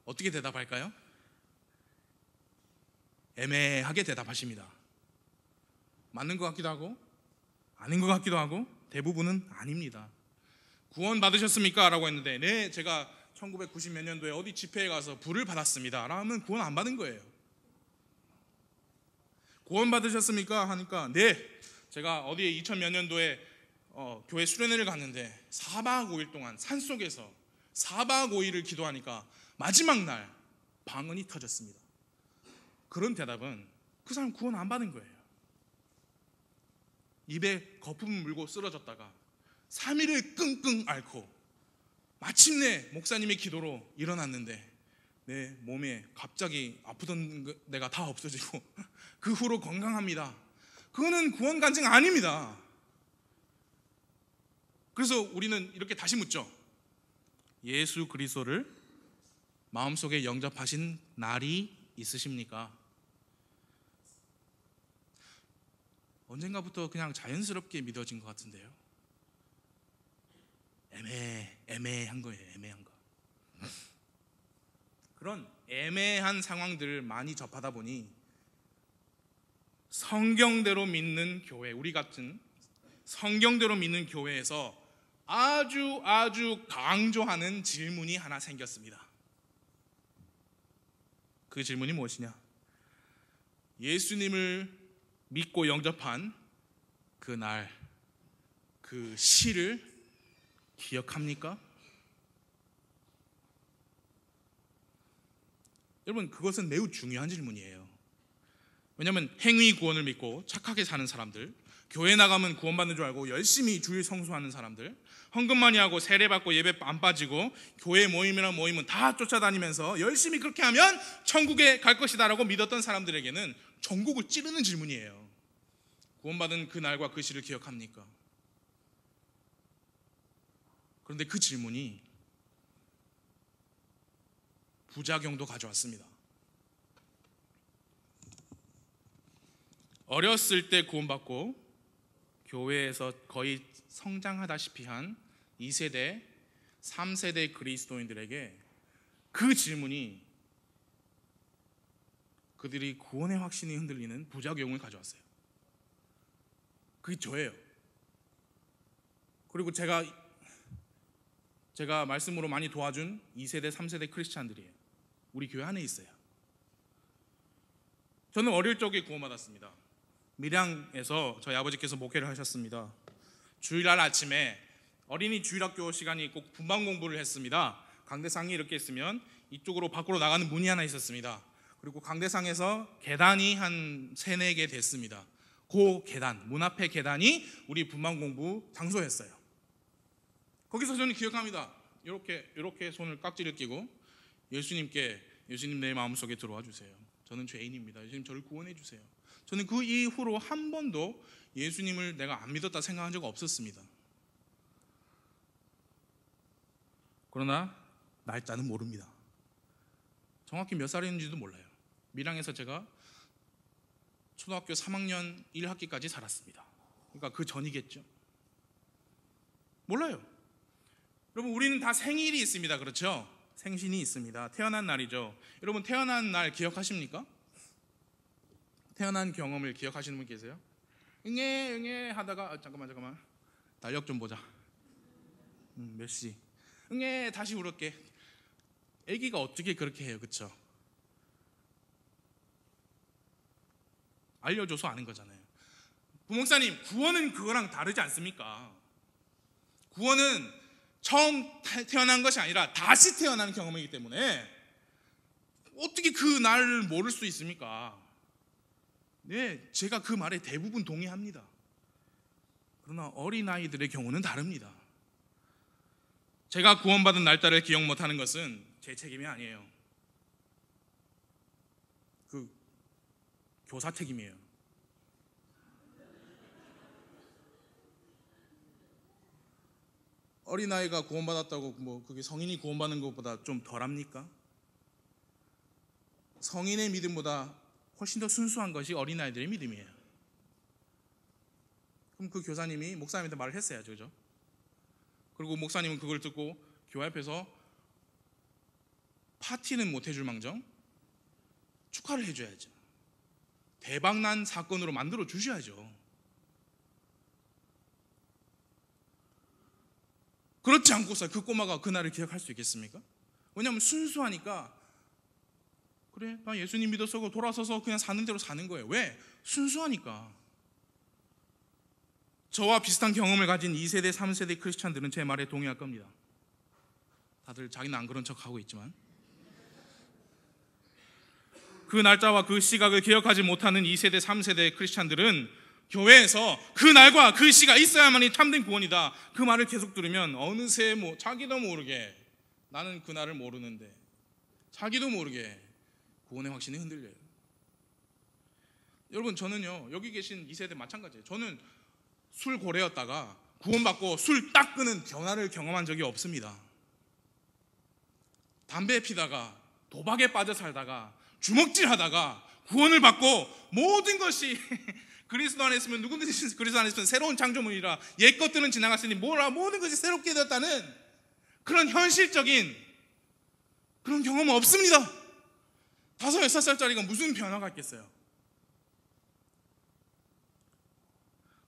어떻게 대답할까요? 애매하게 대답하십니다. 맞는 것 같기도 하고 아닌 것 같기도 하고, 대부분은 아닙니다. 구원 받으셨습니까? 라고 했는데, 네, 제가 1990 몇 년도에 어디 집회에 가서 불을 받았습니다 라면 구원 안 받은 거예요. 구원 받으셨습니까? 하니까, 네, 제가 어디에 2000 몇 년도에 교회 수련회를 갔는데 4박 5일 동안 산속에서 4박 5일을 기도하니까 마지막 날 방언이 터졌습니다. 그런 대답은 그 사람 구원 안 받은 거예요. 입에 거품을 물고 쓰러졌다가 3일을 끙끙 앓고 마침내 목사님의 기도로 일어났는데 내 몸에 갑자기 아프던 데가 다 없어지고 그 후로 건강합니다. 그거는 구원 간증 아닙니다. 그래서 우리는 이렇게 다시 묻죠. 예수 그리스도를 마음속에 영접하신 날이 있으십니까? 언젠가부터 그냥 자연스럽게 믿어진 것 같은데요. 애매한 거예요. 애매한 거. 그런 애매한 상황들을 많이 접하다 보니 성경대로 믿는 교회, 우리 같은 성경대로 믿는 교회에서 아주 강조하는 질문이 하나 생겼습니다. 그 질문이 무엇이냐? 예수님을 믿고 영접한 그날, 그 시를 기억합니까? 여러분, 그것은 매우 중요한 질문이에요. 왜냐하면 행위 구원을 믿고 착하게 사는 사람들, 교회 나가면 구원받는 줄 알고 열심히 주일 성수하는 사람들, 헌금 많이 하고 세례 받고 예배 안 빠지고 교회 모임이나 모임은 다 쫓아다니면서 열심히 그렇게 하면 천국에 갈 것이다라고 믿었던 사람들에게는 전국을 찌르는 질문이에요. 구원받은 그 날과 그 시를 기억합니까? 그런데 그 질문이 부작용도 가져왔습니다. 어렸을 때 구원받고 교회에서 거의 성장하다시피 한 2세대, 3세대 그리스도인들에게 그 질문이 그들이 구원의 확신이 흔들리는 부작용을 가져왔어요. 그게 저예요. 그리고 제가 말씀으로 많이 도와준 2세대, 3세대 크리스찬들이에요. 우리 교회 안에 있어요. 저는 어릴 적에 구원받았습니다. 밀양에서 저희 아버지께서 목회를 하셨습니다. 주일날 아침에 어린이 주일학교 시간이 있고 분방 공부를 했습니다. 강대상이 이렇게 있으면 이쪽으로 밖으로 나가는 문이 하나 있었습니다. 그리고 강대상에서 계단이 한 3-4개 됐습니다. 그 계단, 문 앞에 계단이 우리 분방 공부 장소였어요. 거기서 저는 기억합니다. 이렇게 손을 깍지를 끼고 예수님 내 마음속에 들어와 주세요. 저는 죄인입니다. 예수님 저를 구원해 주세요. 저는 그 이후로 한 번도 예수님을 내가 안 믿었다 생각한 적 없었습니다. 그러나 날짜는 모릅니다. 정확히 몇 살인지도 몰라요. 밀양에서 제가 초등학교 3학년 1학기까지 살았습니다. 그러니까 그 전이겠죠. 몰라요. 여러분, 우리는 다 생일이 있습니다. 그렇죠? 생신이 있습니다. 태어난 날이죠. 여러분, 태어난 날 기억하십니까? 태어난 경험을 기억하시는 분 계세요? 응애 하다가 잠깐만 달력 좀 보자. 몇 시? 응애 다시 울을게. 아기가 어떻게 그렇게 해요? 그렇죠? 알려줘서 아는 거잖아요. 부목사님, 구원은 그거랑 다르지 않습니까? 구원은 처음 태어난 것이 아니라 다시 태어나는 경험이기 때문에 어떻게 그 날을 모를 수 있습니까? 네, 제가 그 말에 대부분 동의합니다. 그러나 어린아이들의 경우는 다릅니다. 제가 구원받은 날짜를 기억 못하는 것은 제 책임이 아니에요. 그 교사 책임이에요. 어린아이가 구원받았다고 뭐 그게 성인이 구원받는 것보다 좀 덜합니까? 성인의 믿음보다 훨씬 더 순수한 것이 어린아이들의 믿음이에요. 그럼 그 교사님이 목사님한테 말을 했어야죠, 그죠? 그리고 목사님은 그걸 듣고 교회 앞에서 파티는 못 해줄 망정 축하를 해줘야죠. 대박난 사건으로 만들어 주셔야죠. 그렇지 않고서 그 꼬마가 그날을 기억할 수 있겠습니까? 왜냐하면 순수하니까, 그래 나 예수님 믿었어 돌아서서 그냥 사는 대로 사는 거예요. 왜? 순수하니까. 저와 비슷한 경험을 가진 2세대 3세대 크리스찬들은 제 말에 동의할 겁니다. 다들 자기는 안 그런 척하고 있지만, 그 날짜와 그 시각을 기억하지 못하는 2세대 3세대 크리스찬들은 교회에서 그 날과 그 시가 있어야만이 참된 구원이다, 그 말을 계속 들으면 어느새 자기도 모르게, 나는 그 날을 모르는데 자기도 모르게 구원의 확신이 흔들려요. 여러분, 저는요, 여기 계신 2세대 마찬가지예요. 저는 술 고래였다가 구원받고 술 딱 끄는 변화를 경험한 적이 없습니다. 담배 피다가 도박에 빠져 살다가 주먹질하다가 구원을 받고 모든 것이 그리스도 안에 있으면 누구든지 그리스도 안에 있으면 새로운 창조물이라 옛 것들은 지나갔으니 모든 것이 새롭게 되었다는 그런 현실적인 그런 경험은 없습니다. 5, 6살짜리가 무슨 변화가 있겠어요?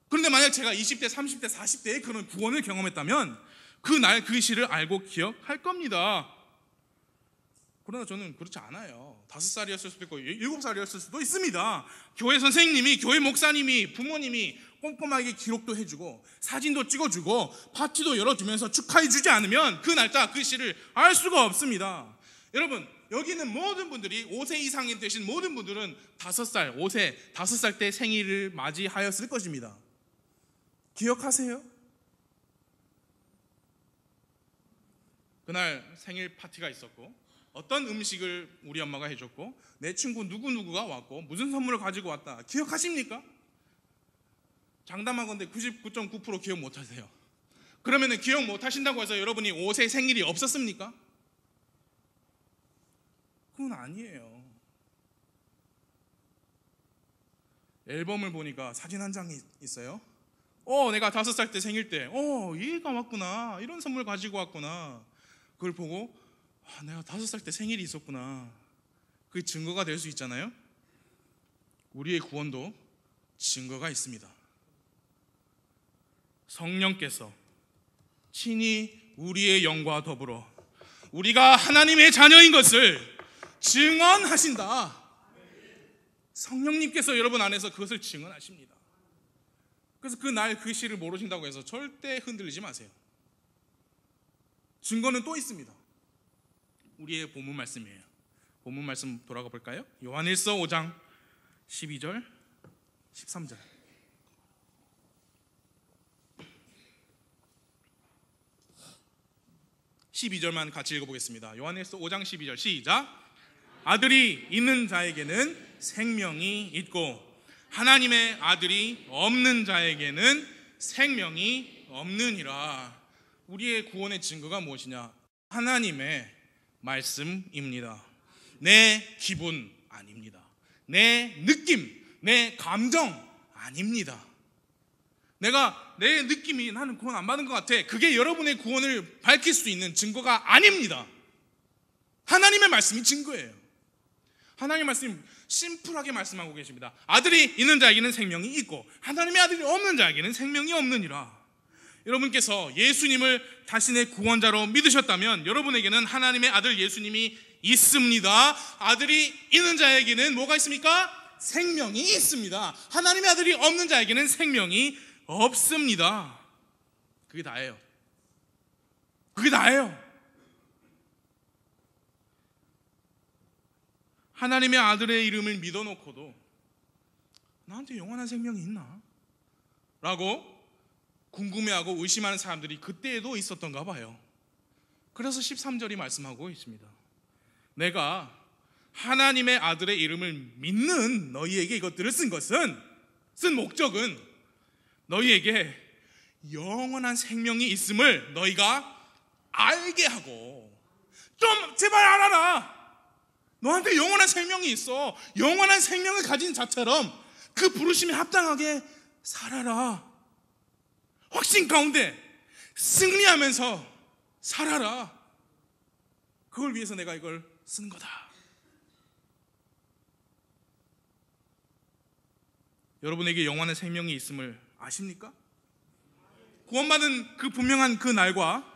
그런데 만약 제가 20대, 30대, 40대에 그런 구원을 경험했다면 그날 그 시를 알고 기억할 겁니다. 그러나 저는 그렇지 않아요. 5살이었을 수도 있고 7살이었을 수도 있습니다. 교회 선생님이, 교회 목사님이, 부모님이 꼼꼼하게 기록도 해주고 사진도 찍어주고 파티도 열어주면서 축하해주지 않으면 그 날짜, 그 시를 알 수가 없습니다. 여러분, 여기 있는 모든 분들이 5세 이상이 되신 모든 분들은 5살, 5세, 5살 때 생일을 맞이하였을 것입니다. 기억하세요? 그날 생일 파티가 있었고 어떤 음식을 우리 엄마가 해줬고 내 친구 누구누구가 왔고 무슨 선물을 가지고 왔다, 기억하십니까? 장담하건대 99.9% 기억 못하세요. 그러면 기억 못하신다고 해서 여러분이 5세 생일이 없었습니까? 그건 아니에요. 앨범을 보니까 사진 한 장이 있어요. 내가 5살 때 생일 때 얘가 왔구나, 이런 선물 가지고 왔구나. 그걸 보고 내가 5살 때 생일이 있었구나, 그게 증거가 될 수 있잖아요. 우리의 구원도 증거가 있습니다. 성령께서 친히 우리의 영과 더불어 우리가 하나님의 자녀인 것을 증언하신다. 성령님께서 여러분 안에서 그것을 증언하십니다. 그래서 그 날 그 시를 모르신다고 해서 절대 흔들리지 마세요. 증거는 또 있습니다. 우리의 본문 말씀이에요. 본문 말씀 돌아가 볼까요? 요한일서 5장 12절 13절. (12절만) 같이 읽어보겠습니다. 요한일서 5장 12절 시작. 아들이 있는 자에게는 생명이 있고 하나님의 아들이 없는 자에게는 생명이 없느니라. 우리의 구원의 증거가 무엇이냐? 하나님의 말씀입니다. 내 기분 아닙니다. 내 느낌, 내 감정 아닙니다. 내 느낌이 나는 구원 안 받은 것 같아, 그게 여러분의 구원을 밝힐 수 있는 증거가 아닙니다. 하나님의 말씀이 증거예요. 하나님의 말씀이 심플하게 말씀하고 계십니다. 아들이 있는 자에게는 생명이 있고 하나님의 아들이 없는 자에게는 생명이 없느니라. 여러분께서 예수님을 자신의 구원자로 믿으셨다면 여러분에게는 하나님의 아들 예수님이 있습니다. 아들이 있는 자에게는 뭐가 있습니까? 생명이 있습니다. 하나님의 아들이 없는 자에게는 생명이 없습니다. 그게 다예요. 그게 다예요. 하나님의 아들의 이름을 믿어놓고도 나한테 영원한 생명이 있나? 라고 궁금해하고 의심하는 사람들이 그때에도 있었던가 봐요. 그래서 13절이 말씀하고 있습니다. 내가 하나님의 아들의 이름을 믿는 너희에게 이것들을 쓴 목적은 너희에게 영원한 생명이 있음을 너희가 알게 하고, 좀 제발 알아라. 너한테 영원한 생명이 있어. 영원한 생명을 가진 자처럼 그 부르심에 합당하게 살아라. 확신 가운데 승리하면서 살아라. 그걸 위해서 내가 이걸 쓴 거다. 여러분에게 영원한 생명이 있음을 아십니까? 구원받은 그 분명한 그 날과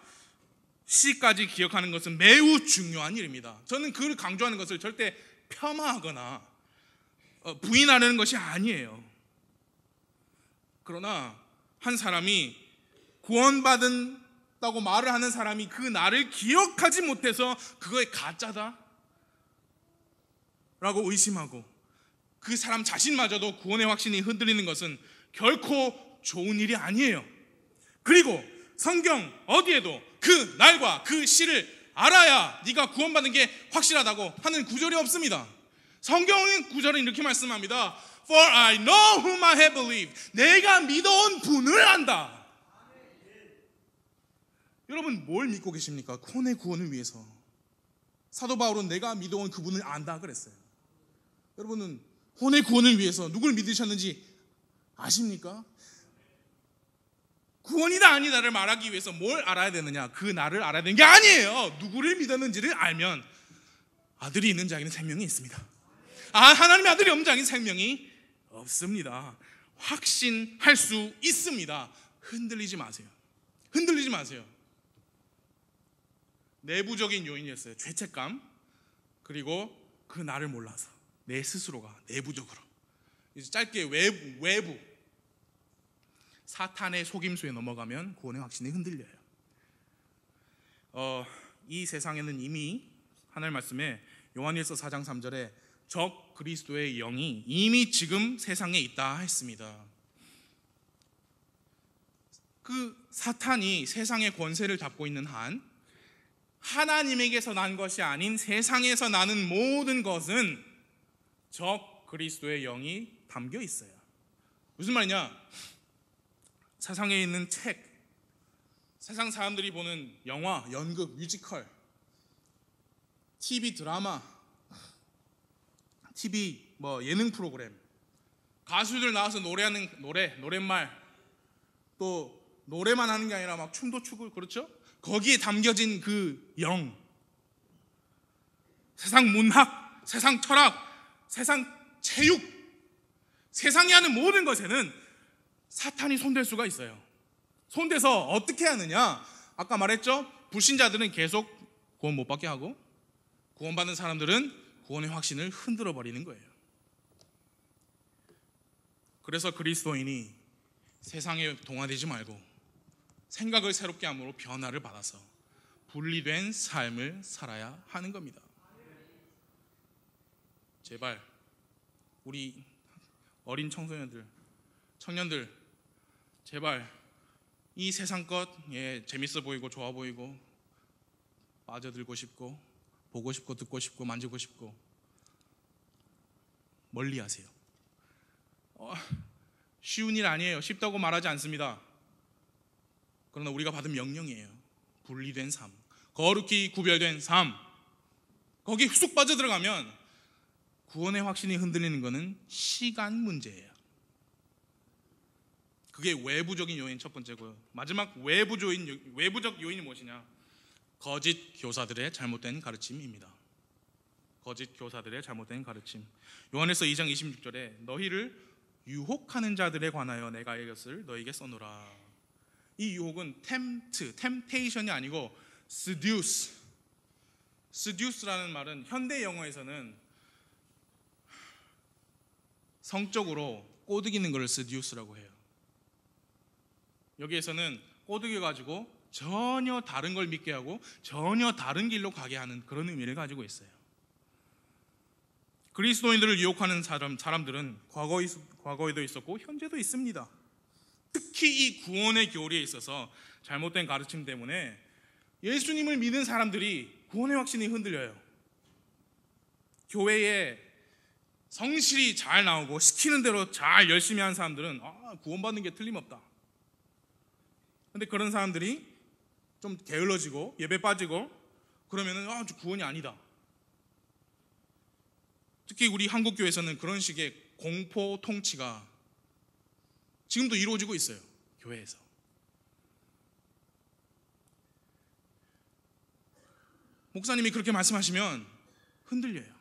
시까지 기억하는 것은 매우 중요한 일입니다. 저는 그를 강조하는 것을 절대 폄하하거나 부인하려는 것이 아니에요. 그러나 한 사람이 구원받았다고 말을 하는 사람이 그 날을 기억하지 못해서 그거에 가짜다 라고 의심하고 그 사람 자신마저도 구원의 확신이 흔들리는 것은 결코 좋은 일이 아니에요. 그리고 성경 어디에도 그 날과 그 시를 알아야 네가 구원받은 게 확실하다고 하는 구절이 없습니다. 성경은 구절은 이렇게 말씀합니다. For I know whom I have believed. 내가 믿어온 분을 안다. 여러분 뭘 믿고 계십니까? 혼의 구원을 위해서. 사도 바울은 내가 믿어온 그분을 안다 그랬어요. 여러분은 혼의 구원을 위해서 누굴 믿으셨는지 아십니까? 구원이다 아니다를 말하기 위해서 뭘 알아야 되느냐? 그 나를 알아야 되는 게 아니에요. 누구를 믿었는지를 알면 아들이 있는 자에게는 생명이 있습니다. 하나님의 아들이 없는 자에게는 생명이 없습니다. 확신할 수 있습니다. 흔들리지 마세요. 흔들리지 마세요. 내부적인 요인이었어요. 죄책감, 그리고 그 나를 몰라서 내 스스로가 내부적으로. 이제 짧게 외부 사탄의 속임수에 넘어가면 구원의 확신이 흔들려요. 이 세상에는 이미 하나님 말씀에 요한일서 4장 3절에 적 그리스도의 영이 이미 지금 세상에 있다 했습니다. 그 사탄이 세상의 권세를 잡고 있는 한 하나님에게서 난 것이 아닌 세상에서 나는 모든 것은 적 그리스도의 영이 담겨 있어요. 무슨 말이냐? 세상에 있는 책, 세상 사람들이 보는 영화, 연극, 뮤지컬, TV 드라마, TV 예능 프로그램, 가수들 나와서 노래하는 노랫말, 또 노래만 하는 게 아니라 막 춤도 추고 그렇죠? 거기에 담겨진 그 영, 세상 문학, 세상 철학, 세상 체육, 세상이 하는 모든 것에는 사탄이 손댈 수가 있어요. 손대서 어떻게 하느냐? 아까 말했죠? 불신자들은 계속 구원 못 받게 하고 구원받는 사람들은 구원의 확신을 흔들어 버리는 거예요. 그래서 그리스도인이 세상에 동화되지 말고 생각을 새롭게 함으로 변화를 받아서 분리된 삶을 살아야 하는 겁니다. 제발 우리 어린 청년들 제발 이 세상 것 재밌어 보이고 좋아 보이고 빠져들고 싶고 보고 싶고 듣고 싶고 만지고 싶고 멀리 하세요. 쉬운 일 아니에요. 쉽다고 말하지 않습니다. 그러나 우리가 받은 명령이에요. 분리된 삶, 거룩히 구별된 삶. 거기 쑥 빠져들어가면 구원의 확신이 흔들리는 것은 시간 문제예요. 그게 외부적인 요인 첫 번째고요. 마지막 외부적 요인이 무엇이냐? 거짓 교사들의 잘못된 가르침입니다. 거짓 교사들의 잘못된 가르침. 요한일서 2장 26절에 너희를 유혹하는 자들에 관하여 내가 이것을 너희에게 써노라. 이 유혹은 temptation이 아니고 seduce라는 말은 현대 영어에서는 성적으로 꼬드기는 것을 seduce라고 해요. 여기에서는 꼬드겨 가지고 전혀 다른 걸 믿게 하고 전혀 다른 길로 가게 하는 그런 의미를 가지고 있어요. 그리스도인들을 유혹하는 사람들은 과거에도 있었고 현재도 있습니다. 특히 이 구원의 교리에 있어서 잘못된 가르침 때문에 예수님을 믿는 사람들이 구원의 확신이 흔들려요. 교회에 성실히 잘 나오고 시키는 대로 잘 열심히 하는 사람들은 구원받는 게 틀림없다. 근데 그런 사람들이 좀 게을러지고 예배 빠지고 그러면은 구원이 아니다. 특히 우리 한국 교회에서는 그런 식의 공포 통치가 지금도 이루어지고 있어요. 교회에서. 목사님이 그렇게 말씀하시면 흔들려요.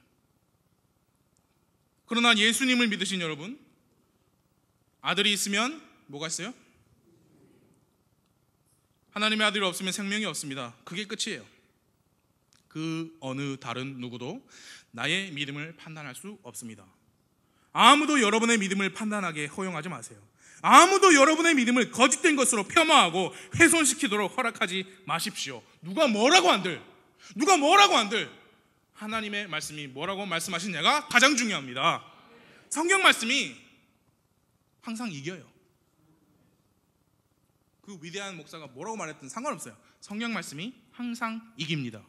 그러나 예수님을 믿으신 여러분, 아들이 있으면 뭐가 있어요? 하나님의 아들이 없으면 생명이 없습니다. 그게 끝이에요. 그 어느 다른 누구도 나의 믿음을 판단할 수 없습니다. 아무도 여러분의 믿음을 판단하게 허용하지 마세요. 아무도 여러분의 믿음을 거짓된 것으로 폄하하고 훼손시키도록 허락하지 마십시오. 누가 뭐라고 한들 하나님의 말씀이 뭐라고 말씀하시냐가 가장 중요합니다. 성경 말씀이 항상 이겨요. 그 위대한 목사가 뭐라고 말했든 상관없어요. 성경 말씀이 항상 이깁니다.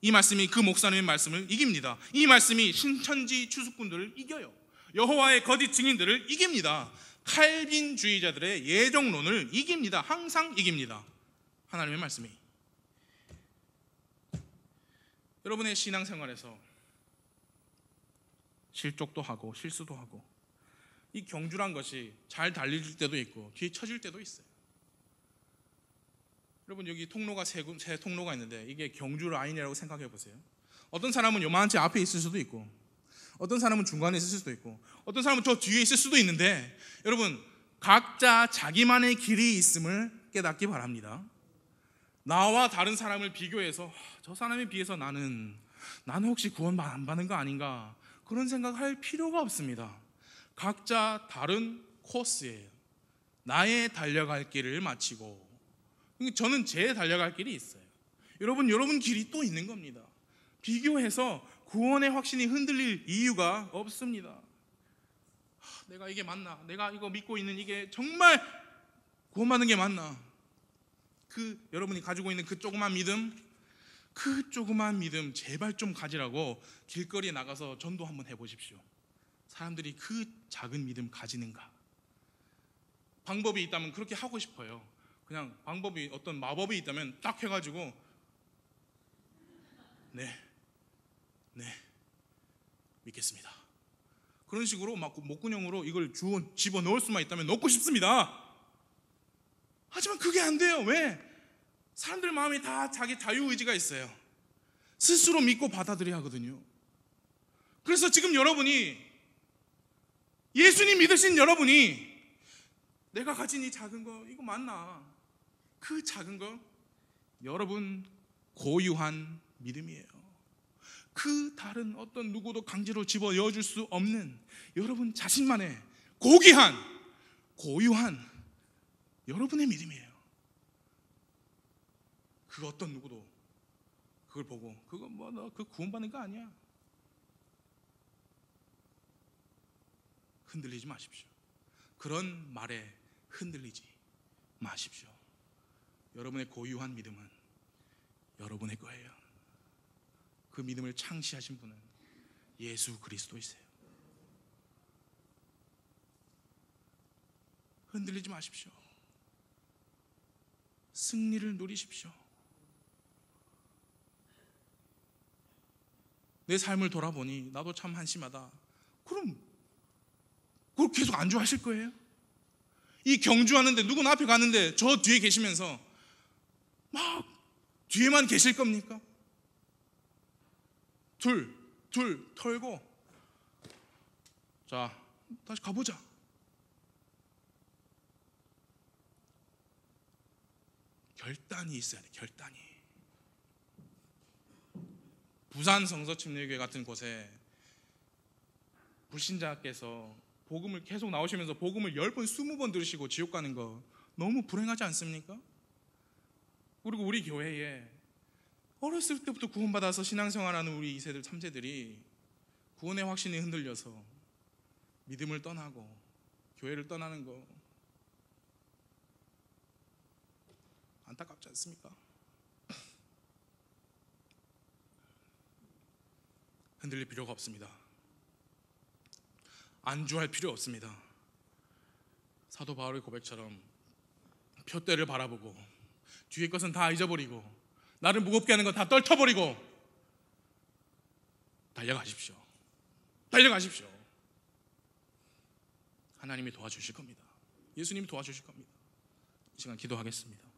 이 말씀이 그 목사님의 말씀을 이깁니다. 이 말씀이 신천지 추수꾼들을 이겨요. 여호와의 거짓 증인들을 이깁니다. 칼빈주의자들의 예정론을 이깁니다. 항상 이깁니다. 하나님의 말씀이. 여러분의 신앙생활에서 실족도 하고 실수도 하고 이 경주란 것이 잘 달릴 때도 있고 뒤에 처질 때도 있어요. 여러분 여기 통로가 세 통로가 있는데 이게 경주 라인이라고 생각해 보세요. 어떤 사람은 요만한 제 앞에 있을 수도 있고 어떤 사람은 중간에 있을 수도 있고 어떤 사람은 저 뒤에 있을 수도 있는데 여러분 각자 자기만의 길이 있음을 깨닫기 바랍니다. 나와 다른 사람을 비교해서 저 사람에 비해서 나는 혹시 구원 안 받는 거 아닌가 그런 생각할 필요가 없습니다. 각자 다른 코스예요. 나의 달려갈 길을 마치고 저는 제 달려갈 길이 있어요. 여러분 길이 또 있는 겁니다. 비교해서 구원의 확신이 흔들릴 이유가 없습니다. 내가 이게 맞나? 내가 이거 믿고 있는 이게 정말 구원받는 게 맞나? 여러분이 가지고 있는 그 조그만 믿음 제발 좀 가지라고 길거리에 나가서 전도 한번 해보십시오. 사람들이 그 작은 믿음 가지는가? 방법이 있다면 그렇게 하고 싶어요. 그냥 방법이 어떤 마법이 있다면 딱 해가지고 네 믿겠습니다. 그런 식으로 막 목구녕으로 이걸 집어넣을 수만 있다면 넣고 싶습니다. 하지만 그게 안 돼요. 왜? 사람들 마음이 다 자기 자유의지가 있어요. 스스로 믿고 받아들여야 하거든요. 그래서 지금 여러분이 예수님 믿으신 여러분이 내가 가진 이 작은 거 이거 맞나? 그 작은 거 여러분 고유한 믿음이에요. 그 다른 어떤 누구도 강제로 집어 넣어줄 수 없는 여러분 자신만의 고유한 여러분의 믿음이에요. 그 어떤 누구도 그걸 보고 그거 너 그 구원받는 거 아니야. 흔들리지 마십시오. 그런 말에 흔들리지 마십시오. 여러분의 고유한 믿음은 여러분의 거예요. 그 믿음을 창시하신 분은 예수 그리스도이세요. 흔들리지 마십시오. 승리를 누리십시오. 내 삶을 돌아보니 나도 참 한심하다. 그럼 그걸 계속 안주하실 거예요? 이 경주하는데 누군 앞에 가는데 저 뒤에 계시면서 막 뒤에만 계실 겁니까? 둘 털고 자 다시 가보자. 결단이 있어야 돼. 결단이. 부산 성서침례교회 같은 곳에 불신자께서 복음을 계속 나오시면서 복음을 10번 20번 들으시고 지옥 가는 거 너무 불행하지 않습니까? 그리고 우리 교회에 어렸을 때부터 구원받아서 신앙생활하는 우리 2세들 3세들이 구원의 확신이 흔들려서 믿음을 떠나고 교회를 떠나는 거 안타깝지 않습니까? 흔들릴 필요가 없습니다. 안주할 필요 없습니다. 사도 바울의 고백처럼 표대를 바라보고 뒤에 것은 다 잊어버리고 나를 무겁게 하는 건 다 떨쳐버리고 달려가십시오. 달려가십시오. 하나님이 도와주실 겁니다. 예수님이 도와주실 겁니다. 이 시간 기도하겠습니다.